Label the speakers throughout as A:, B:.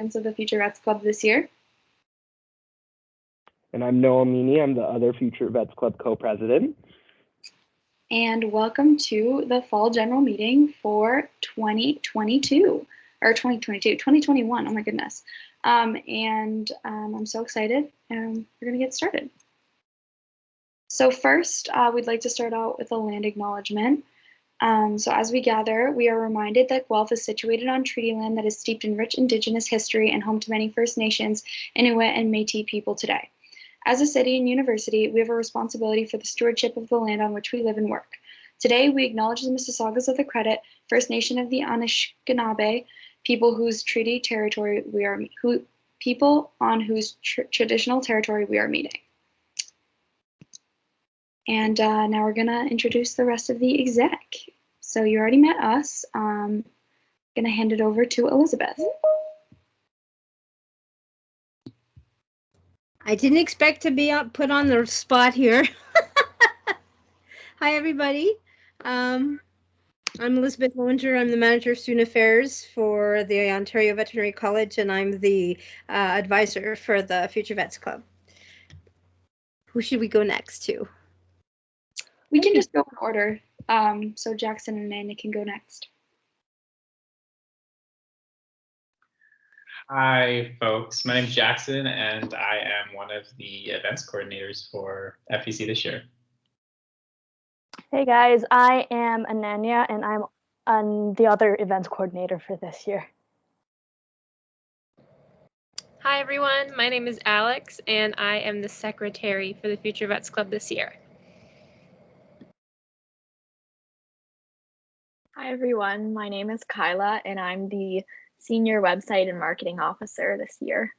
A: of the Future Vets Club this year.
B: And I'm Noah Meany. I'm the other Future Vets Club co-president.
A: And welcome to the Fall General Meeting for 2021. Oh my goodness. I'm so excited, and we're going to get started. So first, we'd like to start out with a land acknowledgement. So as we gather, we are reminded that Guelph is situated on treaty land that is steeped in rich Indigenous history and home to many First Nations, Inuit, and Métis people today. As a city and university, we have a responsibility for the stewardship of the land on which we live and work. Today, we acknowledge the Mississaugas of the Credit, First Nation of the Anishinaabe, people whose treaty territory we are, people on whose traditional territory we are meeting. And now we're gonna introduce the rest of the exec. So you already met us. Gonna hand it over to Elizabeth.
C: I didn't expect to be put on the spot here. Hi, everybody. I'm Elizabeth Lowinger. I'm the Manager of Student Affairs for the Ontario Veterinary College, and I'm the advisor for the Future Vets Club. Who should we go next to?
A: We can just go in order. So Jackson and Amanda can go next.
D: Hi, folks. My name is Jackson, and I am one of the events coordinators for FVC this year.
E: Hey guys, I am Ananya, and I'm the other events coordinator for this year.
F: Hi everyone, my name is Alex, and I am the secretary for the Future Vets Club this year.
G: Hi everyone, my name is Kyla, and I'm the Senior Website and Marketing Officer this year.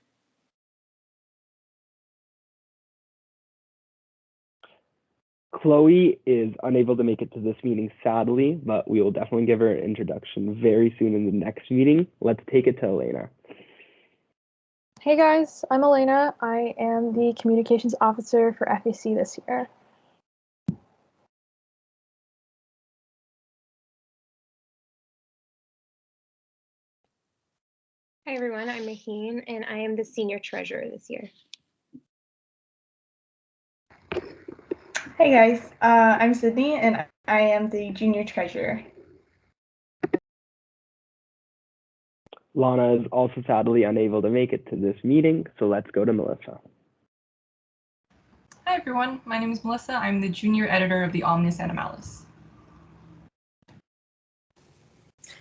B: Chloe is unable to make it to this meeting, sadly, but we will definitely give her an introduction very soon in the next meeting. Let's take it to Elena.
H: Hey guys, I'm Elena. I am the Communications Officer for FVC this year.
I: Hi everyone, I'm Maheen, and I am the Senior Treasurer this year.
J: Hey guys, I'm Sydney, and I am the Junior Treasurer.
B: Lana is also sadly unable to make it to this meeting, so let's go to Melissa.
K: Hi everyone, my name is Melissa. I'm the Junior Editor of the Omnis Animalis.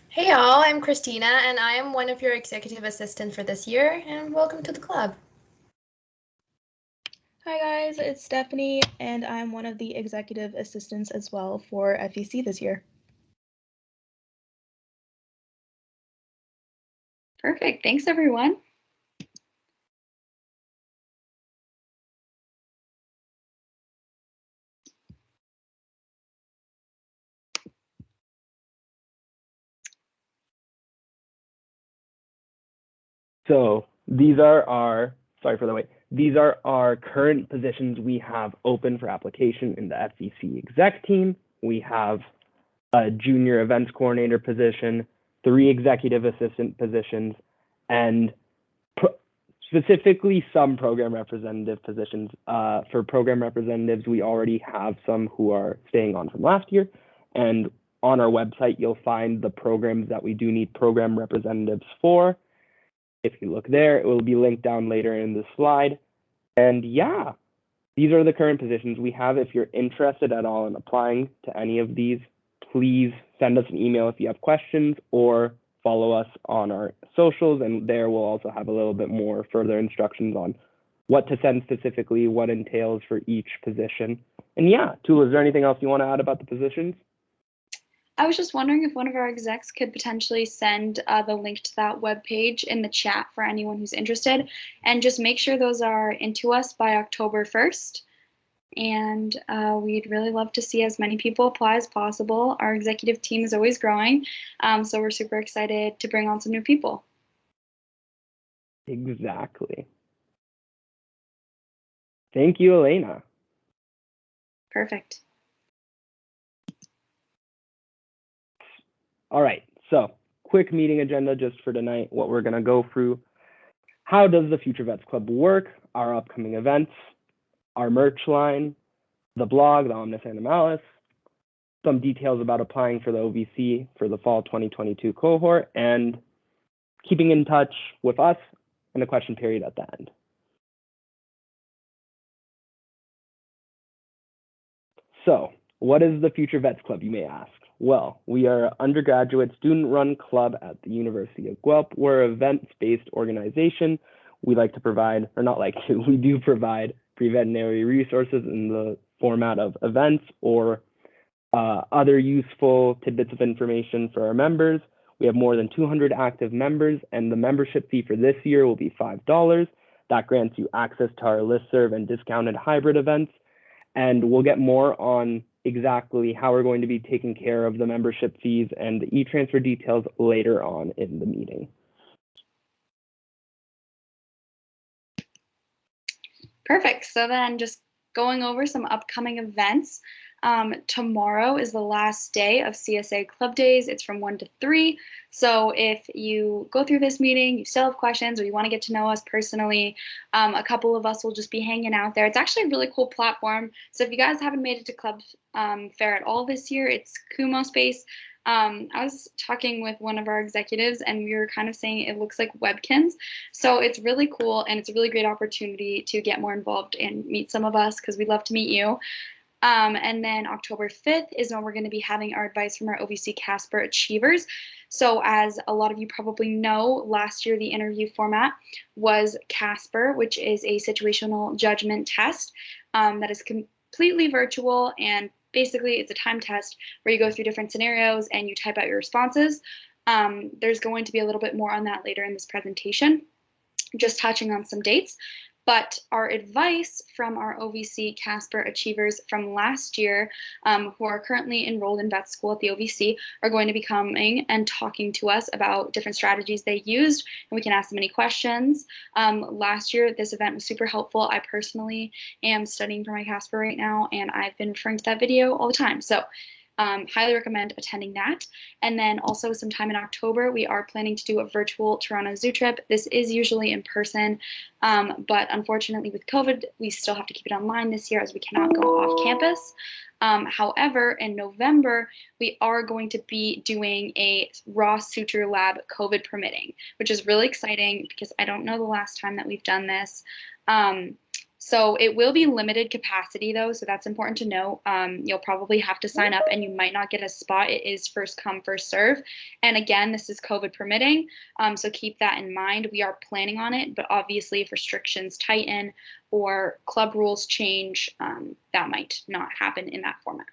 L: Hey y'all, I'm Christina, and I am one of your executive assistants for this year, and welcome to the club.
M: Hi guys, it's Stephanie, and I'm one of the executive assistants as well for FVC this year.
A: Perfect, thanks everyone.
B: So these are our, sorry for the wait, these are our current positions we have open for application in the FVC exec team. We have a junior events coordinator position, 3 executive assistant positions, and specifically some program representative positions. For program representatives, we already have some who are staying on from last year. And on our website, you'll find the programs that we do need program representatives for. If you look there, it will be linked down later in the slide. And yeah, these are the current positions we have. If you're interested at all in applying to any of these, please send us an email if you have questions, or follow us on our socials, and there we'll also have a little bit more further instructions on what to send specifically, what entails for each position. And yeah, Tula, is there anything else you want to add about the positions?
A: I was just wondering if one of our execs could potentially send the link to that webpage in the chat for anyone who's interested, and just make sure those are into us by October 1st. And we'd really love to see as many people apply as possible. Our executive team is always growing, so we're super excited to bring on some new people.
B: Exactly. Thank you, Elena.
A: Perfect.
B: All right, so quick meeting agenda just for tonight, what we're gonna go through. How does the Future Vets Club work? Our upcoming events, our merch line, the blog, the Omnis Animalis, some details about applying for the OVC for the fall 2022 cohort, and keeping in touch with us, and a question period at the end. So, what is the Future Vets Club, you may ask? Well, we are an undergraduate student-run club at the University of Guelph. We're an events-based organization. We like to provide, or not like to, we do provide pre-veterinary resources in the format of events or other useful tidbits of information for our members. We have more than 200 active members, and the membership fee for this year will be $5. That grants you access to our listserv and discounted hybrid events. And we'll get more on exactly how we're going to be taking care of the membership fees and the e-transfer details later on in the meeting.
A: Perfect. So then just going over some upcoming events. Tomorrow is the last day of CSA Club Days. It's from 1 to 3. So if you go through this meeting, you still have questions, or you want to get to know us personally, a couple of us will just be hanging out there. It's actually a really cool platform. So if you guys haven't made it to Club Fair at all this year, it's Kumo Space. I was talking with one of our executives, and we were kind of saying it looks like Webkins. So it's really cool, and it's a really great opportunity to get more involved and meet some of us, because we'd love to meet you. And then October 5th is when we're going to be having our advice from our OVC Casper Achievers. So as a lot of you probably know, last year the interview format was Casper, which is a situational judgment test that is completely virtual, and basically it's a time test where you go through different scenarios and you type out your responses. There's going to be a little bit more on that later in this presentation, just touching on some dates. But our advice from our OVC Casper Achievers from last year, who are currently enrolled in vet school at the OVC, are going to be coming and talking to us about different strategies they used, and we can ask them any questions. Last year, this event was super helpful. I personally am studying for my Casper right now, and I've been referring to that video all the time. So highly recommend attending that. And then also sometime in October, we are planning to do a virtual Toronto Zoo trip. This is usually in person, but unfortunately with COVID, we still have to keep it online this year as we cannot go off campus. However, in November, we are going to be doing a raw suture lab COVID permitting, which is really exciting because I don't know the last time that we've done this. So it will be limited capacity though, so that's important to know. You'll probably have to sign up and you might not get a spot. It is first come, first serve. And again, this is COVID permitting, so keep that in mind. We are planning on it, but obviously if restrictions tighten or club rules change, that might not happen in that format.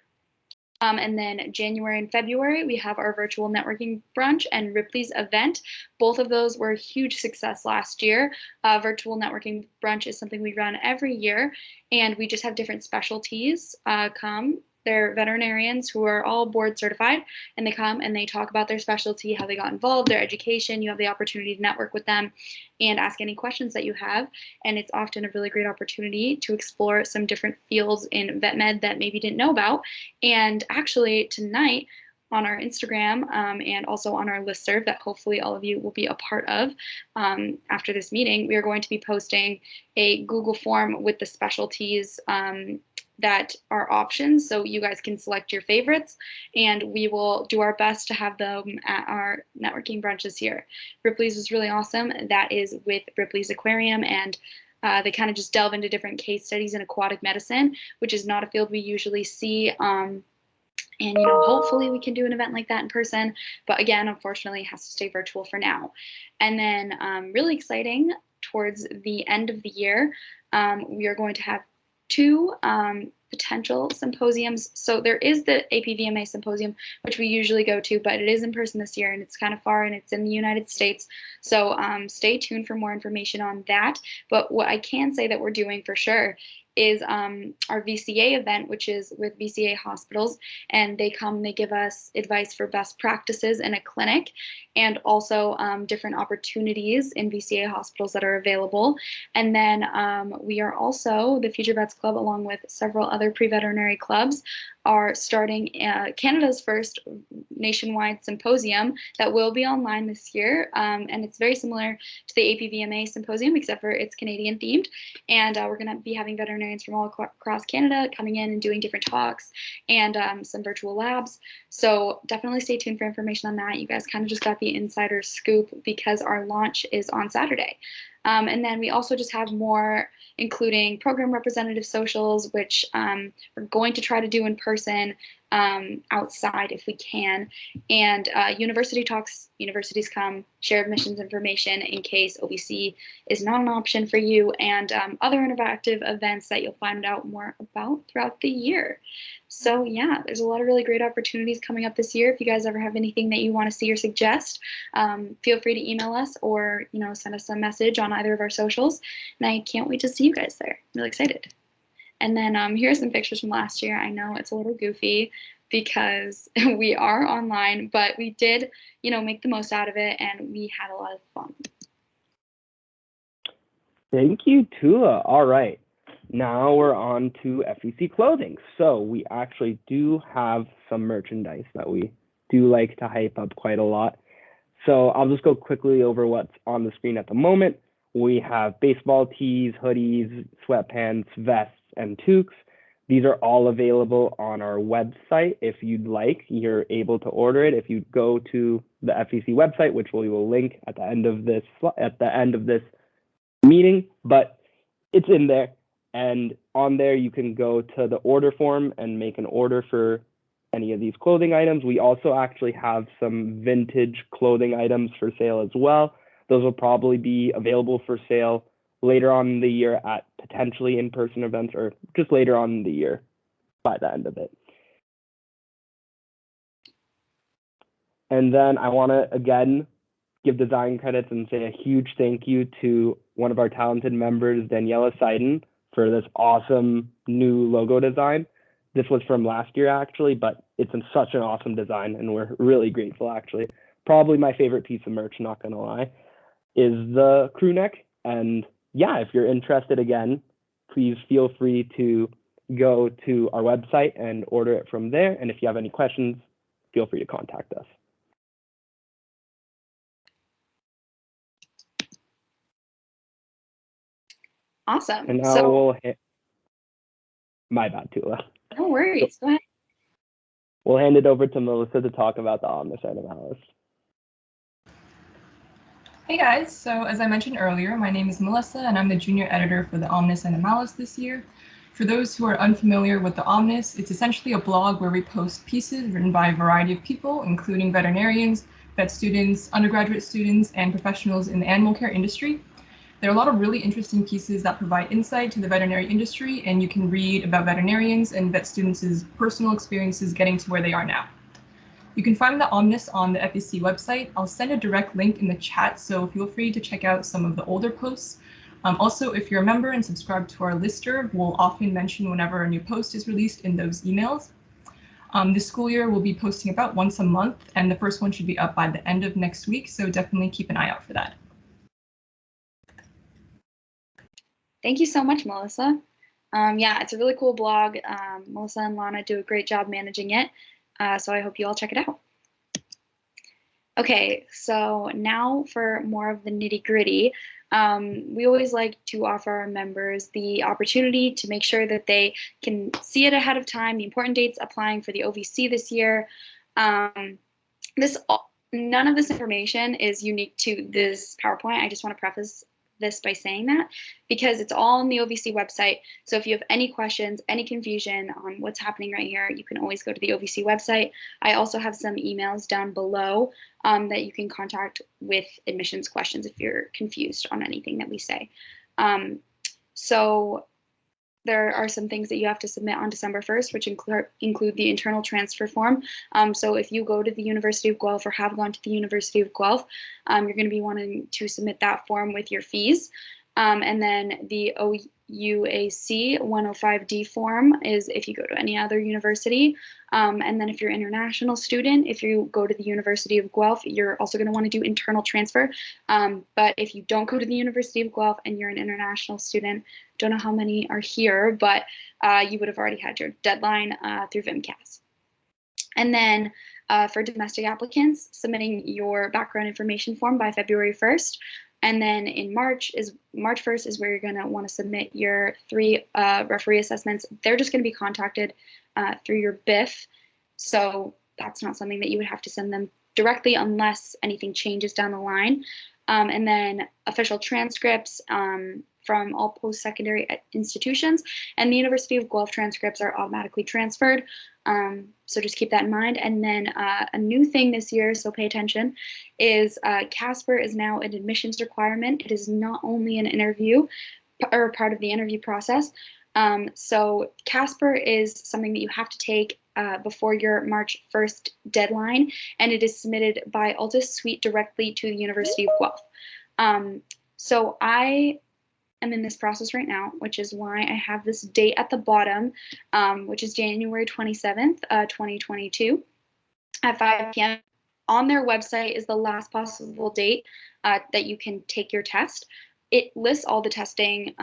A: And then January and February, we have our virtual networking brunch and Ripley's event. Both of those were a huge success last year. Virtual networking brunch is something we run every year, and we just have different specialties come. They're veterinarians who are all board certified, and they come and they talk about their specialty, how they got involved, their education. You have the opportunity to network with them and ask any questions that you have. And it's often a really great opportunity to explore some different fields in vet med that maybe you didn't know about. And actually tonight on our Instagram and also on our listserv that hopefully all of you will be a part of after this meeting, we are going to be posting a Google form with the specialties that are options, so you guys can select your favorites, and we will do our best to have them at our networking brunches here. Ripley's was really awesome. That is with Ripley's Aquarium, and they kind of just delve into different case studies in aquatic medicine, which is not a field we usually see. And you know, hopefully we can do an event like that in person, but again, unfortunately, it has to stay virtual for now. And then really exciting, towards the end of the year, we are going to have 2 potential symposiums. So there is the APVMA symposium, which we usually go to, but it is in person this year and it's kind of far and it's in the United States. So stay tuned for more information on that. But what I can say that we're doing for sure is our VCA event, which is with VCA hospitals, and they come, they give us advice for best practices in a clinic, and also different opportunities in VCA hospitals that are available. And then we are also, the Future Vets Club, along with several other pre-veterinary clubs, are starting Canada's first nationwide symposium that will be online this year. And it's very similar to the APVMA symposium, except for it's Canadian themed. And we're going to be having veterinarians from all across Canada coming in and doing different talks and some virtual labs. So definitely stay tuned for information on that. You guys kind of just got the insider scoop because our launch is on Saturday. And then we also just have more, including program representative socials, which we're going to try to do in person outside if we can. And university talks, universities come, share admissions information in case OVC is not an option for you, and other interactive events that you'll find out more about throughout the year. So yeah, there's a lot of really great opportunities coming up this year. If you guys ever have anything that you want to see or suggest, feel free to email us or send us a message on either of our socials. And I can't wait to see you guys there. I'm really excited. And then here's some pictures from last year. I know it's a little goofy because we are online, but we did, make the most out of it, and we had a lot of fun.
B: Thank you, Tula. All right. Now we're on to FVC clothing. So we actually do have some merchandise that we do like to hype up quite a lot. So I'll just go quickly over what's on the screen at the moment. We have baseball tees, hoodies, sweatpants, vests, and toques. These are all available on our website. If you'd like, you're able to order it. If you go to the FVC website, which we will link at the end of this meeting, but it's in there. And on there, you can go to the order form and make an order for any of these clothing items. We also actually have some vintage clothing items for sale as well. Those will probably be available for sale later on in the year at potentially in-person events, or just later on in the year by the end of it. And then I want to, again, give design credits and say a huge thank you to one of our talented members, Daniela Seiden, for this awesome new logo design. This was from last year, actually, but it's in such an awesome design, and we're really grateful, actually. Probably my favorite piece of merch, not going to lie, is the crew neck. And yeah, if you're interested, again, please feel free to go to our website and order it from there. And if you have any questions, feel free to contact us.
A: Awesome.
B: And now we'll my bad, Tula.
A: No worries. Go ahead.
B: We'll hand it over to Melissa to talk about the Omnis and Analysis.
K: Hey guys, so as I mentioned earlier, my name is Melissa and I'm the junior editor for the Omnis and Analysis this year. For those who are unfamiliar with the Omnis, it's essentially a blog where we post pieces written by a variety of people, including veterinarians, vet students, undergraduate students, and professionals in the animal care industry. There are a lot of really interesting pieces that provide insight to the veterinary industry, and you can read about veterinarians and vet students' personal experiences getting to where they are now. You can find the Omnis on the FVC website. I'll send a direct link in the chat, so feel free to check out some of the older posts. Also, if you're a member and subscribe to our lister, we'll often mention whenever a new post is released in those emails. This school year, we'll be posting about once a month, and the first one should be up by the end of next week, so definitely keep an eye out for that.
A: Thank you so much, Melissa. Yeah, it's a really cool blog. Melissa and Lana do a great job managing it, so I hope you all check it out. Okay, so now for more of the nitty-gritty. We always like to offer our members the opportunity to make sure that they can see it ahead of time, the important dates applying for the OVC this year. None of this information is unique to this PowerPoint. I just want to preface this by saying that because it's all on the OVC website. So if you have any questions, any confusion on what's happening right here, you can always go to the OVC website. I also have some emails down below that you can contact with admissions questions if you're confused on anything that we say. So there are some things that you have to submit on December 1st, which include the internal transfer form. So if you go to the University of Guelph or have gone to the University of Guelph, you're going to be wanting to submit that form with your fees. And then the UAC 105D form is if you go to any other university. And then if you're an international student, if you go to the University of Guelph, you're also going to want to do internal transfer. But if you don't go to the University of Guelph and you're an international student, don't know how many are here, but you would have already had your deadline through VMCAS. And then for domestic applicants, submitting your background information form by February 1st. And then in March 1st is where you're going to want to submit your 3 referee assessments. They're just going to be contacted through your BIF. So that's not something that you would have to send them directly unless anything changes down the line. And then official transcripts from all post-secondary institutions, and the University of Guelph transcripts are automatically transferred. So just keep that in mind. And then a new thing this year, so pay attention, is Casper is now an admissions requirement. It is not only an interview or part of the interview process. So Casper is something that you have to take before your March 1st deadline, and it is submitted by Altus Suite directly to the University of Guelph. So I am in this process right now, which is why I have this date at the bottom, which is January 27th, 2022 at 5 p.m. On their website is the last possible date that you can take your test. It lists all the testing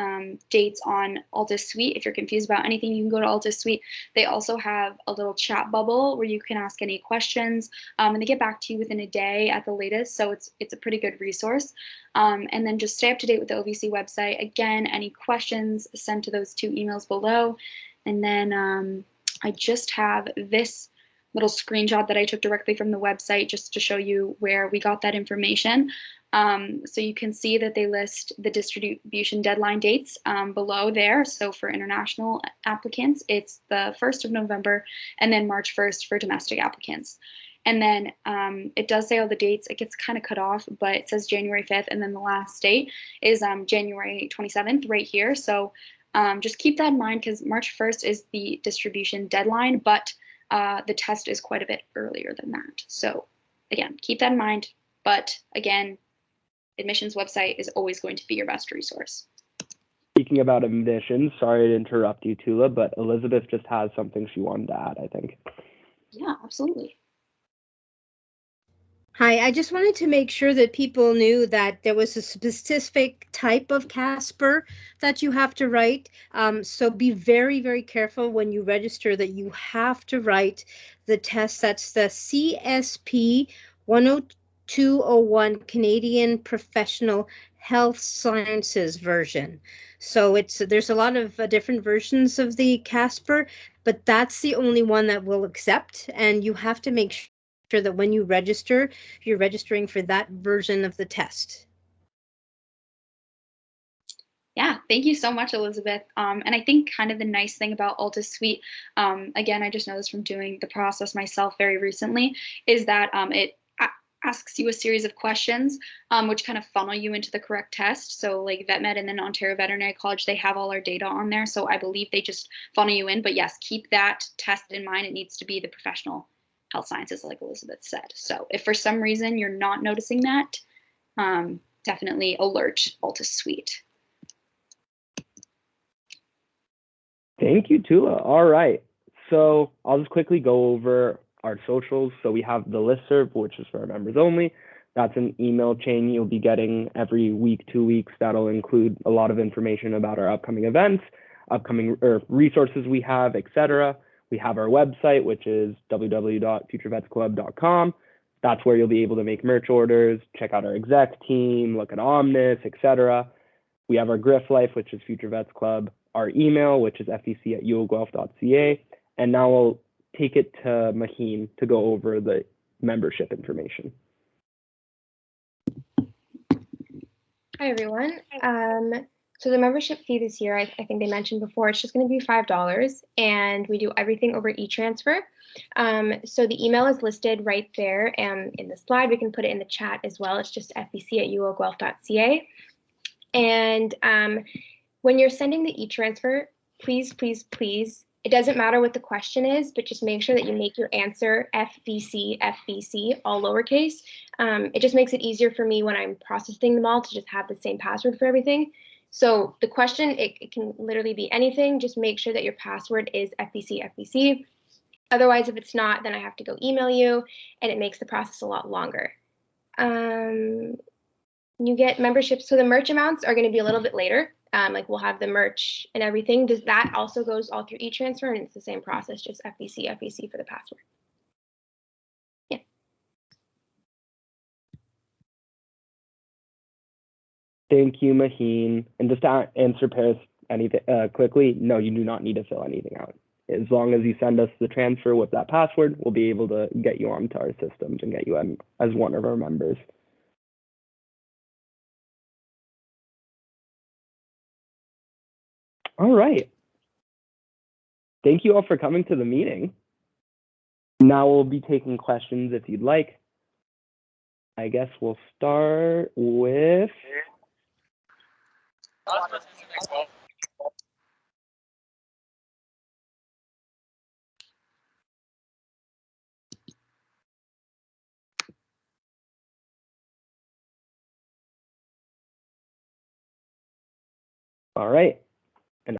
A: dates on Altus Suite. If you're confused about anything, you can go to Altus Suite. They also have a little chat bubble where you can ask any questions, and they get back to you within a day at the latest. So it's a pretty good resource. And then just stay up to date with the OVC website. Again, any questions, send to those 2 emails below. And then I just have this little screenshot that I took directly from the website just to show you where we got that information. So you can see that they list the distribution deadline dates below there. So for international applicants, it's the 1st of November, and then March 1st for domestic applicants. And then it does say all the dates. It gets kind of cut off, but it says January 5th, and then the last date is January 27th right here. So just keep that in mind, because March 1st is the distribution deadline, but the test is quite a bit earlier than that. So again, keep that in mind. But again, admissions website is always going to be your best resource.
B: Speaking about admissions, sorry to interrupt you, Tula, but Elizabeth just has something she wanted to add, I think.
A: Yeah, absolutely.
C: Hi, I just wanted to make sure that people knew that there was a specific type of Casper that you have to write. So be very, very careful when you register that you have to write the test. That's the CSP 10201 Canadian Professional Health Sciences version. So there's a lot of different versions of the Casper, but that's the only one that we'll accept, and you have to make sure that when you register, you're registering for that version of the test.
A: Yeah, thank you so much, Elizabeth. And I think kind of the nice thing about Altus Suite, again, I just know this from doing the process myself very recently, is that it asks you a series of questions, which kind of funnel you into the correct test. So like VetMed and then Ontario Veterinary College, they have all our data on there. So I believe they just funnel you in. But yes, keep that test in mind. It needs to be the professional health sciences, like Elizabeth said. So if for some reason you're not noticing that, definitely alert Altus Suite.
B: Thank you, Tula. All right. So I'll just quickly go over our socials. So we have the listserv, which is for our members only. That's an email chain you'll be getting every week, 2 weeks. That'll include a lot of information about our upcoming events, upcoming resources we have, etc. We have our website, which is www.futurevetsclub.com. That's where you'll be able to make merch orders, check out our exec team, look at Omnis, etc. We have our Griff Life, which is Future Vets Club, our email, which is fvc@uoguelph.ca. And now we'll take it to Maheen to go over the membership information.
I: Hi, everyone. So the membership fee this year, I think they mentioned before, it's just going to be $5, and we do everything over e-transfer. So the email is listed right there in the slide. We can put it in the chat as well. It's just fvc@uoguelph.ca. And when you're sending the e-transfer, please, please, please, it doesn't matter what the question is, but just make sure that you make your answer FVC, FVC, all lowercase. It just makes it easier for me when I'm processing them all to just have the same password for everything. So the question, it can literally be anything. Just make sure that your password is FVC, FVC. Otherwise, if it's not, then I have to go email you, and it makes the process a lot longer. You get memberships. So the merch amounts are going to be a little bit later. Like we'll have the merch and everything. Does that also goes all through e-transfer, and it's the same process, just FVC, FVC for the password. Yeah.
B: Thank you, Maheen. And just to answer Paris anything quickly, no, you do not need to fill anything out. As long as you send us the transfer with that password, we'll be able to get you onto our systems and get you as one of our members. All right. Thank you all for coming to the meeting. Now we'll be taking questions if you'd like. I guess we'll start with... All right.